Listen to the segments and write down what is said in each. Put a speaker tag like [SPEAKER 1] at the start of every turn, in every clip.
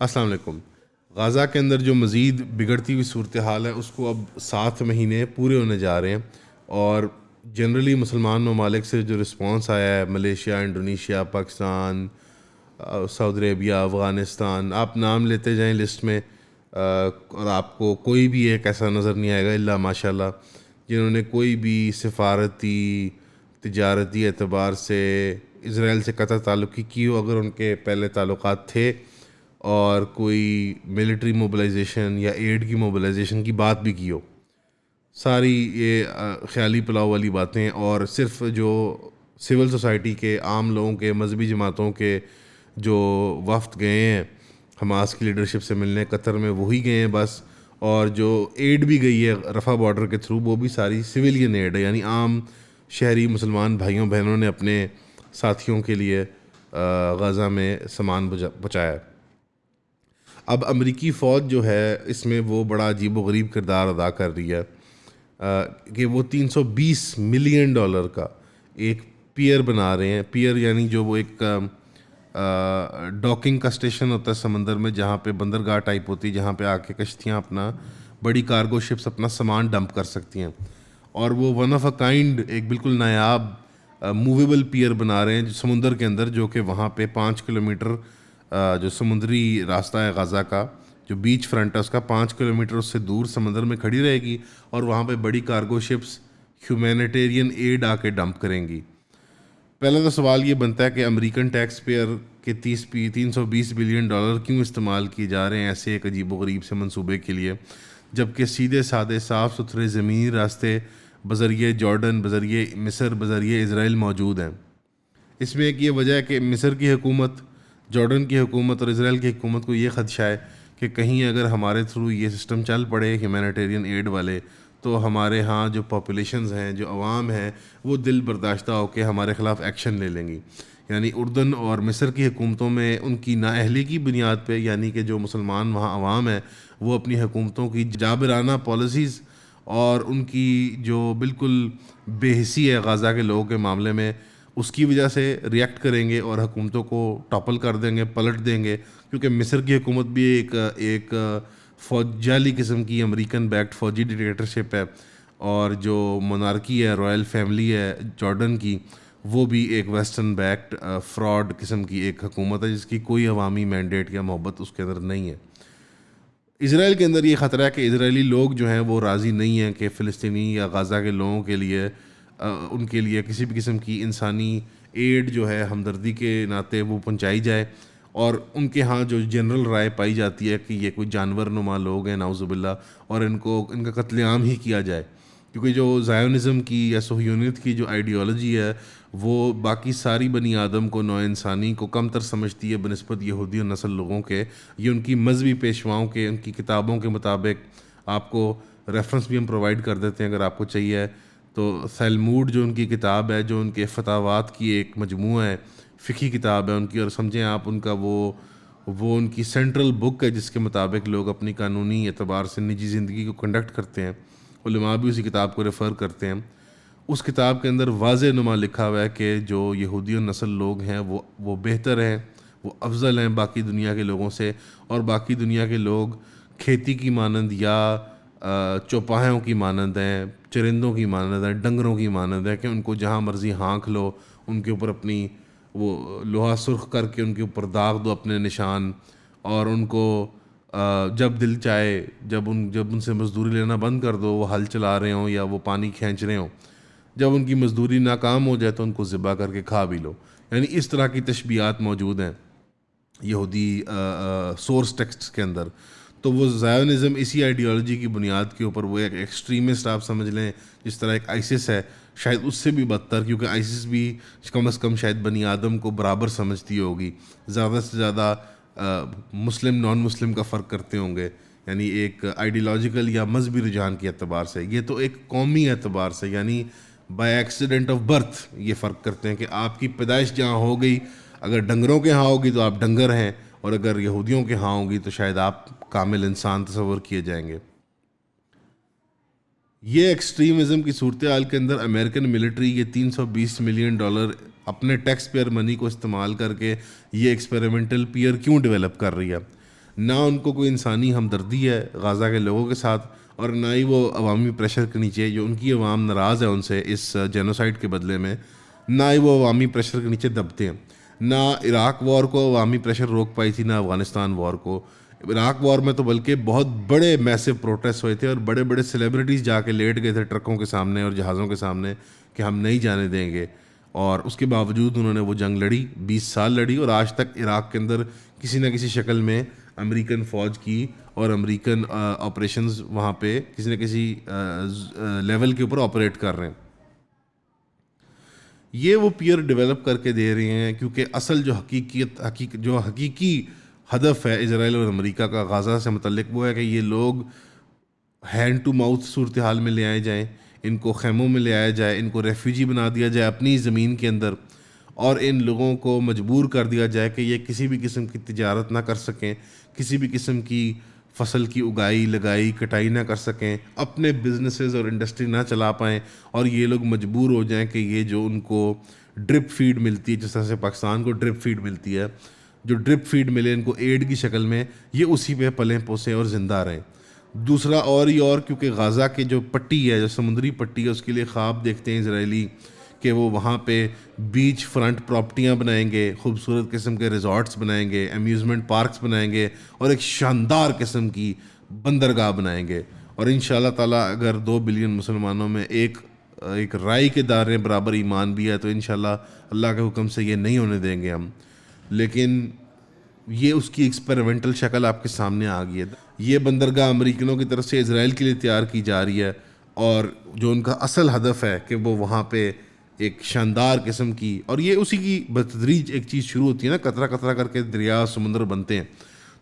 [SPEAKER 1] السلام علیکم۔ غزہ کے اندر جو مزید بگڑتی ہوئی صورتحال ہے اس کو اب 7 مہینے پورے ہونے جا رہے ہیں، اور جنرلی مسلمان ممالک سے جو رسپانس آیا ہے، ملیشیا، انڈونیشیا، پاکستان، سعودی عربیہ، افغانستان، آپ نام لیتے جائیں لسٹ میں، اور آپ کو کوئی بھی ایک ایسا نظر نہیں آئے گا الا ماشاء اللہ جنہوں نے کوئی بھی سفارتی تجارتی اعتبار سے اسرائیل سے قطع تعلقی کی ہو، اگر ان کے پہلے تعلقات تھے، اور کوئی ملٹری موبلائزیشن یا ایڈ کی موبلائزیشن کی بات بھی کی ہو۔ ساری یہ خیالی پلاؤ والی باتیں، اور صرف جو سول سوسائٹی کے عام لوگوں کے، مذہبی جماعتوں کے جو وفد گئے ہیں حماس کی لیڈرشپ سے ملنے قطر میں، وہی گئے ہیں بس، اور جو ایڈ بھی گئی ہے رفح بارڈر کے تھرو وہ بھی ساری سویلین ایڈ ہے، یعنی عام شہری مسلمان بھائیوں بہنوں نے اپنے ساتھیوں کے لیے غزہ میں سامان پہنچایا ہے۔ اب امریکی فوج جو ہے اس میں وہ بڑا عجیب و غریب کردار ادا کر رہی ہے کہ وہ $320 ملین کا ایک پیئر بنا رہے ہیں۔ پیئر یعنی جو وہ ایک ڈاکنگ کا اسٹیشن ہوتا ہے سمندر میں، جہاں پہ بندرگاہ ٹائپ ہوتی ہے، جہاں پہ آ کے کشتیاں اپنا بڑی کارگو شپس اپنا سامان ڈمپ کر سکتی ہیں، اور وہ ون آف اے کائنڈ ایک بالکل نایاب موویبل پیئر بنا رہے ہیں جو سمندر کے اندر، جو کہ وہاں پہ 5 کلومیٹر جو سمندری راستہ ہے غزہ کا، جو بیچ فرنٹ ہے اس کا 5 کلومیٹر اس سے دور سمندر میں کھڑی رہے گی، اور وہاں پہ بڑی کارگو شپس ہیومینیٹیرین ایڈ آ کے ڈمپ کریں گی۔ پہلا تو سوال یہ بنتا ہے کہ امریکن ٹیکس پیئر کے $320 بلین کیوں استعمال کیے جا رہے ہیں ایسے ایک عجیب و غریب سے منصوبے کے لیے، جبکہ سیدھے سادے صاف ستھرے زمینی راستے بذریعہ جارڈن، بذریعہ مصر، بذریعہ اسرائیل موجود ہیں۔ اس میں ایک یہ وجہ ہے کہ مصر کی حکومت، جارڈن کی حکومت اور اسرائیل کی حکومت کو یہ خدشہ ہے کہ کہیں اگر ہمارے تھرو یہ سسٹم چل پڑے ہیومینیٹیرین ایڈ والے، تو ہمارے ہاں جو پاپولیشنز ہیں، جو عوام ہیں، وہ دل برداشتہ ہو کے ہمارے خلاف ایکشن لے لیں گی۔ یعنی اردن اور مصر کی حکومتوں میں ان کی نااہلی کی بنیاد پہ، یعنی کہ جو مسلمان وہاں عوام ہیں وہ اپنی حکومتوں کی جابرانہ پالیسیز اور ان کی جو بالکل بے حسی ہے غزہ کے لوگوں کے معاملے میں، اس کی وجہ سے ریئیکٹ کریں گے اور حکومتوں کو ٹاپل کر دیں گے، پلٹ دیں گے، کیونکہ مصر کی حکومت بھی ایک فوجالی قسم کی امریکن بیکڈ فوجی ڈکٹیٹرشپ ہے، اور جو مونارکی ہے، رائل فیملی ہے جارڈن کی، وہ بھی ایک ویسٹرن بیکڈ فراڈ قسم کی ایک حکومت ہے جس کی کوئی عوامی مینڈیٹ یا محبت اس کے اندر نہیں ہے۔ اسرائیل کے اندر یہ خطرہ ہے کہ اسرائیلی لوگ جو ہیں وہ راضی نہیں ہیں کہ فلسطینی یا غزہ کے لوگوں کے لیے ان کے لیے کسی بھی قسم کی انسانی ایڈ جو ہے ہمدردی کے ناطے وہ پہنچائی جائے، اور ان کے ہاں جو جنرل رائے پائی جاتی ہے کہ یہ کوئی جانور نما لوگ ہیں نعوذ باللہ، اور ان کا قتل عام ہی کیا جائے، کیونکہ جو زائونزم کی یا صہیونیت کی جو آئیڈیالوجی ہے وہ باقی ساری بنی آدم کو، نوع انسانی کو کم تر سمجھتی ہے بنسبت یہودی اور نسل لوگوں کے۔ یہ ان کی مذہبی پیشواؤں کے، ان کی کتابوں کے مطابق، آپ کو ریفرنس بھی ہم پرووائڈ کر دیتے ہیں اگر آپ کو چاہیے تو، تھیلموڈ جو ان کی کتاب ہے، جو ان کے فتاوات کی ایک مجموعہ ہے، فقہی کتاب ہے ان کی، اور سمجھیں آپ ان کا وہ ان کی سینٹرل بک ہے جس کے مطابق لوگ اپنی قانونی اعتبار سے نجی زندگی کو کنڈکٹ کرتے ہیں۔ علماء بھی اسی کتاب کو ریفر کرتے ہیں۔ اس کتاب کے اندر واضح نما لکھا ہوا ہے کہ جو یہودی نسل لوگ ہیں وہ بہتر ہیں، وہ افضل ہیں باقی دنیا کے لوگوں سے، اور باقی دنیا کے لوگ کھیتی کی مانند یا چوپاہوں کی مانند ہیں، چرندوں کی مانند ہیں، ڈنگروں کی مانند ہے کہ ان کو جہاں مرضی ہانک لو، ان کے اوپر اپنی وہ لوہا سرخ کر کے ان کے اوپر داغ دو اپنے نشان، اور ان کو جب دل چاہے جب ان سے مزدوری لینا بند کر دو، وہ ہل چلا رہے ہوں یا وہ پانی کھینچ رہے ہوں، جب ان کی مزدوری ناکام ہو جائے تو ان کو ذبح کر کے کھا بھی لو۔ یعنی اس طرح کی تشبیہات موجود ہیں یہودی سورس ٹیکسٹ کے اندر۔ تو وہ زائونزم اسی آئیڈیالوجی کی بنیاد کے اوپر وہ ایک ایکسٹریمسٹ آپ سمجھ لیں، جس طرح ایک آئسس ہے، شاید اس سے بھی بدتر، کیونکہ آئسس بھی کم از کم شاید بنی آدم کو برابر سمجھتی ہوگی، زیادہ سے زیادہ مسلم نان مسلم کا فرق کرتے ہوں گے، یعنی ایک آئیڈیالوجیکل یا مذہبی رجحان کے اعتبار سے۔ یہ تو ایک قومی اعتبار سے، یعنی بائی ایکسیڈنٹ آف برتھ یہ فرق کرتے ہیں کہ آپ کی پیدائش جہاں ہو گئی، اگر ڈنگروں کے ہاں ہوگی تو آپ ڈنگر ہیں، اور اگر یہودیوں کے ہاں ہوگی تو شاید آپ کامل انسان تصور کیے جائیں گے۔ یہ ایکسٹریمزم کی صورتحال کے اندر امریکن ملٹری یہ $320 ملین اپنے ٹیکس پیئر منی کو استعمال کر کے یہ ایکسپیریمنٹل پیئر کیوں ڈیولپ کر رہی ہے؟ نہ ان کو کوئی انسانی ہمدردی ہے غازہ کے لوگوں کے ساتھ، اور نہ ہی وہ عوامی پریشر کے نیچے، جو ان کی عوام ناراض ہے ان سے اس جینوسائیڈ کے بدلے میں، نہ ہی وہ عوامی پریشر کے نیچے دبتے ہیں. نہ عراق وار کو عوامی پریشر روک پائی تھی، نہ افغانستان وار کو. عراق وار میں تو بلکہ بہت بڑے میسو پروٹیسٹ ہوئے تھے، اور بڑے بڑے سیلیبریٹیز جا کے لیٹ گئے تھے ٹرکوں کے سامنے اور جہازوں کے سامنے کہ ہم نہیں جانے دیں گے. اور اس کے باوجود انہوں نے وہ جنگ لڑی، 20 سال لڑی، اور آج تک عراق کے اندر کسی نہ کسی شکل میں امریکن فوج کی اور امریکن آپریشنز وہاں پہ کسی نہ کسی لیول کے اوپر آپریٹ کر رہے ہیں. یہ وہ پیئر ڈیولپ کر کے دے رہے ہیں، کیونکہ اصل جو حقیقی ہدف ہے اسرائیل اور امریکہ کا غازہ سے متعلق وہ ہے کہ یہ لوگ ہینڈ ٹو ماؤتھ صورتحال میں لے آئے جائیں، ان کو خیموں میں لے آیا جائے، ان کو ریفیوجی بنا دیا جائے اپنی زمین کے اندر، اور ان لوگوں کو مجبور کر دیا جائے کہ یہ کسی بھی قسم کی تجارت نہ کر سکیں، کسی بھی قسم کی فصل کی اگائی لگائی کٹائی نہ کر سکیں، اپنے بزنسز اور انڈسٹری نہ چلا پائیں، اور یہ لوگ مجبور ہو جائیں کہ یہ جو ان کو ڈرپ فیڈ ملتی ہے، جس طرح سے پاکستان کو ڈرپ فیڈ ملتی ہے، جو ڈرپ فیڈ ملے ان کو ایڈ کی شکل میں، یہ اسی پہ پلیں پوسیں اور زندہ رہیں. دوسرا اور کیونکہ غازہ کی جو پٹی ہے، جو سمندری پٹی ہے، اس کے لیے خواب دیکھتے ہیں اسرائیلی کہ وہ وہاں پہ بیچ فرنٹ پراپرٹیاں بنائیں گے، خوبصورت قسم کے ریزارٹس بنائیں گے، امیوزمنٹ پارکس بنائیں گے، اور ایک شاندار قسم کی بندرگاہ بنائیں گے. اور انشاءاللہ تعالیٰ اگر 2 بلین مسلمانوں میں ایک رائی کے دارے برابر ایمان بھی ہے تو انشاءاللہ اللہ کے حکم سے یہ نہیں ہونے دیں گے ہم. لیکن یہ اس کی ایکسپیریمنٹل شکل آپ کے سامنے آ گئی ہے. یہ بندرگاہ امریکنوں کی طرف سے اسرائیل کے لیے تیار کی جا رہی ہے، اور جو ان کا اصل ہدف ہے کہ وہ وہاں پہ ایک شاندار قسم کی، اور یہ اسی کی بتدریج ایک چیز شروع ہوتی ہے نا، قطرہ قطرہ کر کے دریا سمندر بنتے ہیں،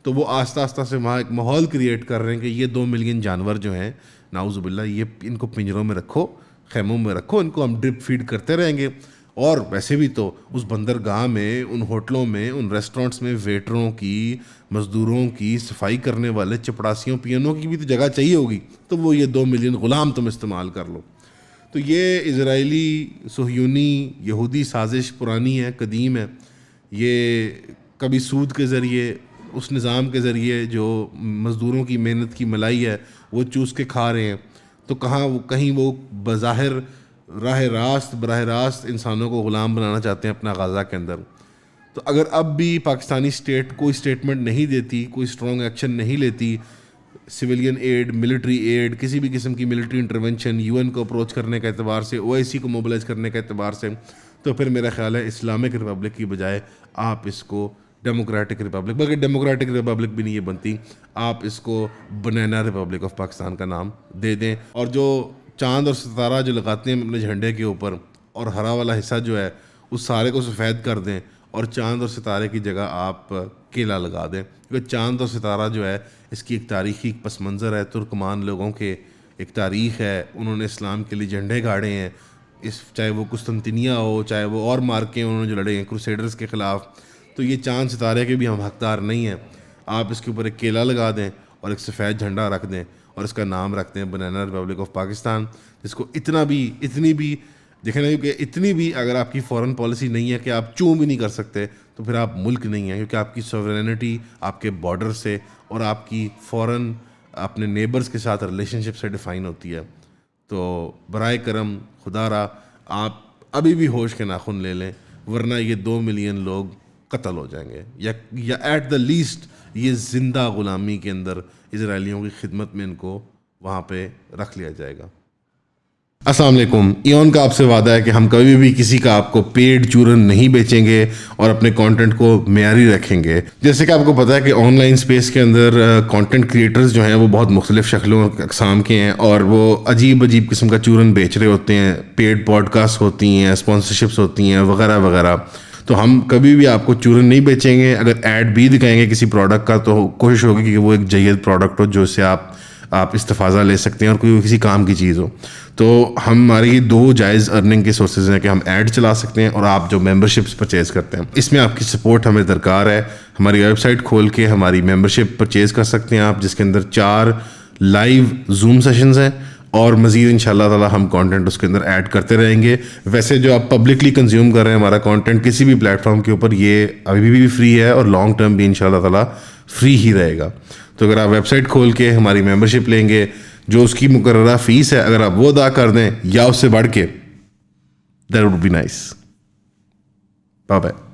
[SPEAKER 1] تو وہ آہستہ آہستہ سے وہاں ایک ماحول کریٹ کر رہے ہیں کہ یہ 2 ملین جانور جو ہیں نعوذ باللہ، یہ ان کو پنجروں میں رکھو، خیموں میں رکھو، ان کو ہم ڈرپ فیڈ کرتے رہیں گے. اور ویسے بھی تو اس بندرگاہ میں، ان ہوٹلوں میں، ان ریسٹورنٹس میں ویٹروں کی، مزدوروں کی، صفائی کرنے والے چپڑاسیوں پیانوں کی بھی تو جگہ چاہیے ہوگی، تو وہ یہ 2 ملین غلام تم استعمال کر لو. تو یہ اسرائیلی صہیونی یہودی سازش پرانی ہے، قدیم ہے. یہ کبھی سود کے ذریعے، اس نظام کے ذریعے جو مزدوروں کی محنت کی ملائی ہے وہ چوس کے کھا رہے ہیں، تو کہیں وہ بظاہر براہ راست انسانوں کو غلام بنانا چاہتے ہیں اپنا غازہ کے اندر. تو اگر اب بھی پاکستانی اسٹیٹ کوئی اسٹیٹمنٹ نہیں دیتی، کوئی اسٹرانگ ایکشن نہیں لیتی، سویلین ایڈ، ملٹری ایڈ، کسی بھی قسم کی ملٹری انٹرونشن، UN کو اپروچ کرنے کے اعتبار سے، OIC کو موبلائز کرنے کے اعتبار سے، تو پھر میرا خیال ہے اسلامک ریپبلک کی بجائے آپ اس کو ڈیموکریٹک ریپبلک، بلکہ ڈیموکریٹک ریپبلک بھی نہیں یہ بنتی، آپ اس کو بنانا ریپبلک آف پاکستان کا نام دے دیں. اور جو چاند اور ستارہ جو لگاتے ہیں اپنے جھنڈے کے اوپر، اور ہرا والا حصہ جو ہے اس سارے کو سفید کر دیں، اور چاند اور ستارے کی جگہ آپ کیلا لگا دیں، کیونکہ چاند اور ستارہ جو ہے اس کی ایک تاریخی پس منظر ہے. ترکمان لوگوں کے ایک تاریخ ہے، انہوں نے اسلام کے لیے جھنڈے گاڑے ہیں، چاہے وہ قسطنطنیہ ہو، چاہے وہ اور مارکیں انہوں نے جو لڑے ہیں کروسیڈرز کے خلاف. تو یہ چاند ستارے کے بھی ہم حقدار نہیں ہیں. آپ اس کے اوپر ایک کیلا لگا دیں اور ایک سفید جھنڈا رکھ دیں، اور اس کا نام رکھتے ہیں بنانا ریپبلک آف پاکستان، جس کو اتنی بھی دیکھیں نا، کیونکہ اتنی بھی اگر آپ کی فورن پالیسی نہیں ہے کہ آپ چوں بھی نہیں کر سکتے، تو پھر آپ ملک نہیں ہیں، کیونکہ آپ کی سوورینٹی آپ کے بارڈر سے اور آپ کی فورن اپنے نیبرز کے ساتھ ریلیشن شپ سے ڈیفائن ہوتی ہے. تو برائے کرم خدا را آپ ابھی بھی ہوش کے ناخن لے لیں، ورنہ یہ 2 ملین لوگ قتل ہو جائیں گے، یا ایٹ دا لیسٹ یہ زندہ غلامی کے اندر اسرائیلیوں کی خدمت میں ان کو وہاں پہ رکھ لیا جائے گا. السلام علیکم. ایون کا آپ سے وعدہ ہے کہ ہم کبھی بھی کسی کا آپ کو پیڈ چورن نہیں بیچیں گے اور اپنے کانٹینٹ کو معیاری رکھیں گے. جیسے کہ آپ کو پتہ ہے کہ آن لائن اسپیس کے اندر کانٹینٹ کریٹرز جو ہیں وہ بہت مختلف شکلوں اقسام کے ہیں، اور وہ عجیب قسم کا چورن بیچ رہے ہوتے ہیں. پیڈ پوڈ کاسٹ ہوتی ہیں، اسپانسرشپس ہوتی ہیں، وغیرہ وغیرہ. تو ہم کبھی بھی آپ کو چورن نہیں بیچیں گے. اگر ایڈ بھی دکھائیں گے کسی پروڈکٹ کا تو کوشش ہوگی کہ وہ ایک جید پروڈکٹ ہو جو سے آپ استفادہ لے سکتے ہیں اور کوئی کسی کام کی چیز ہو. تو ہماری 2 جائز ارننگ کے سورسز ہیں کہ ہم ایڈ چلا سکتے ہیں اور آپ جو ممبرشپس پرچیز کرتے ہیں. اس میں آپ کی سپورٹ ہمیں درکار ہے. ہماری ویب سائٹ کھول کے ہماری ممبرشپ پرچیز کر سکتے ہیں آپ، جس کے اندر 4 لائیو زوم سیشنز ہیں، اور مزید انشاءاللہ تعالی ہم کانٹینٹ اس کے اندر ایڈ کرتے رہیں گے. ویسے جو آپ پبلکلی کنزیوم کر رہے ہیں ہمارا کانٹینٹ کسی بھی پلیٹ فارم کے اوپر، یہ ابھی بھی فری ہے اور لانگ ٹرم بھی انشاءاللہ تعالی فری ہی رہے گا. تو اگر آپ ویب سائٹ کھول کے ہماری ممبرشپ لیں گے, جو اس کی مقررہ فیس ہے اگر آپ وہ ادا کر دیں یا اس سے بڑھ کے, that would be nice. Bye bye.